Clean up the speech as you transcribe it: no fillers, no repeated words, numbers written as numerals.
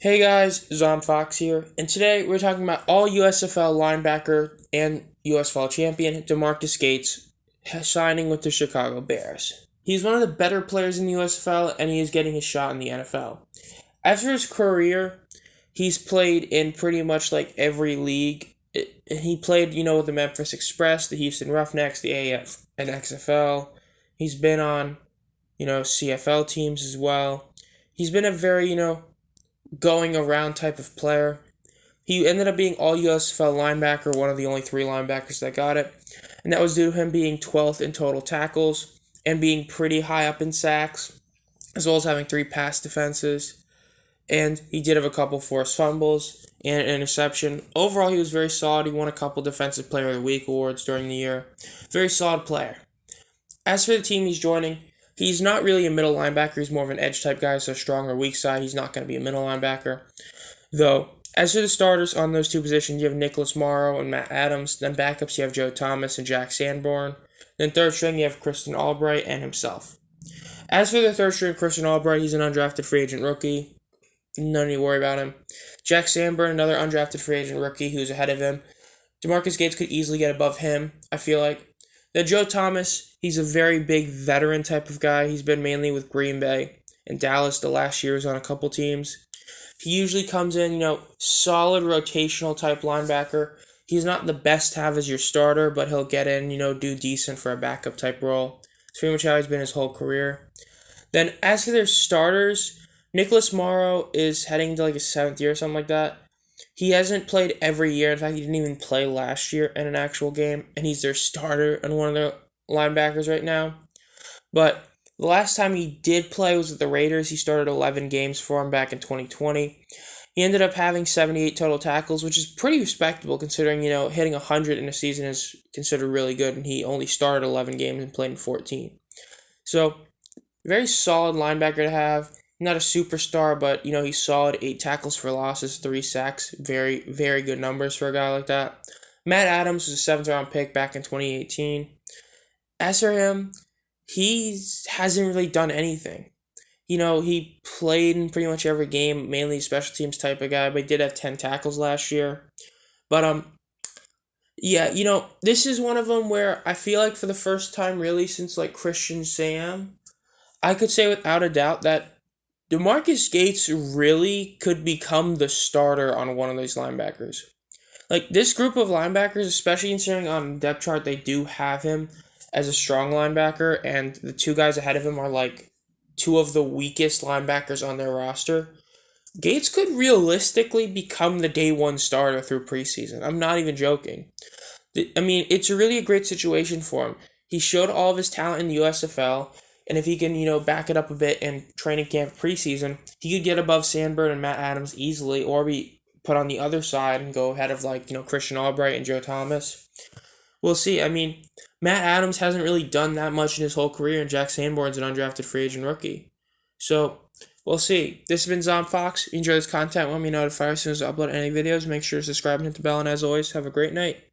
Hey guys, Zom Fox here, and today we're talking about All-USFL linebacker and USFL champion DeMarquis Gates signing with the Chicago Bears. He's one of the better players in the USFL, and he is getting his shot in the NFL. After his career, he's played in pretty much like every league. He played, with the Memphis Express, the Houston Roughnecks, the AF and XFL. He's been on, CFL teams as well. He's been a very, going around type of player. He ended up being All-USFL linebacker, one of the only three linebackers that got it. And that was due to him being 12th in total tackles and being pretty high up in sacks, as well as having 3 pass defenses. And he did have a couple forced fumbles and an interception. Overall, he was very solid. He won a couple Defensive Player of the Week awards during the year. Very solid player. As for the team he's joining, he's not really a middle linebacker. He's more of an edge type guy, so strong or weak side. He's not going to be a middle linebacker. Though, as for the starters on those two positions, you have Nicholas Morrow and Matt Adams. Then backups, you have Joe Thomas and Jack Sanborn. Then third string, you have Christian Albright and himself. As for the third string, Christian Albright, he's an undrafted free agent rookie. No need to worry about him. Jack Sanborn, another undrafted free agent rookie who's ahead of him. DeMarquis Gates could easily get above him, I feel like. Then Joe Thomas, he's a very big veteran type of guy. He's been mainly with Green Bay and Dallas the last years on a couple teams. He usually comes in, solid rotational type linebacker. He's not the best to have as your starter, but he'll get in, do decent for a backup type role. It's pretty much how he's been his whole career. Then as for their starters, Nicholas Morrow is heading to like his 7th year or something like that. He hasn't played every year. In fact, he didn't even play last year in an actual game, and he's their starter and one of their linebackers right now. But the last time he did play was with the Raiders. He started 11 games for them back in 2020. He ended up having 78 total tackles, which is pretty respectable considering, hitting 100 in a season is considered really good, and he only started 11 games and played in 14. So, very solid linebacker to have. Not a superstar, but, he's solid. 8 tackles for losses, 3 sacks. Very, very good numbers for a guy like that. Matt Adams was a 7th-round pick back in 2018. As for him, he hasn't really done anything. He played in pretty much every game, mainly special teams type of guy, but he did have 10 tackles last year. But, this is one of them where I feel like for the first time really since, Christian Sam, I could say without a doubt that DeMarquis Gates really could become the starter on one of these linebackers. This group of linebackers, especially considering on the depth chart, they do have him as a strong linebacker, and the 2 guys ahead of him are, 2 of the weakest linebackers on their roster. Gates could realistically become the day 1 starter through preseason. I'm not even joking. It's really a great situation for him. He showed all of his talent in the USFL, and if he can, back it up a bit in training camp preseason, he could get above Sanborn and Matt Adams easily, or be put on the other side and go ahead of, Christian Albright and Joe Thomas. We'll see. Matt Adams hasn't really done that much in his whole career, and Jack Sanborn's an undrafted free agent rookie. So, we'll see. This has been Zom Fox. If you enjoy this content, let me notify as soon as I upload any videos. Make sure to subscribe and hit the bell, and as always, have a great night.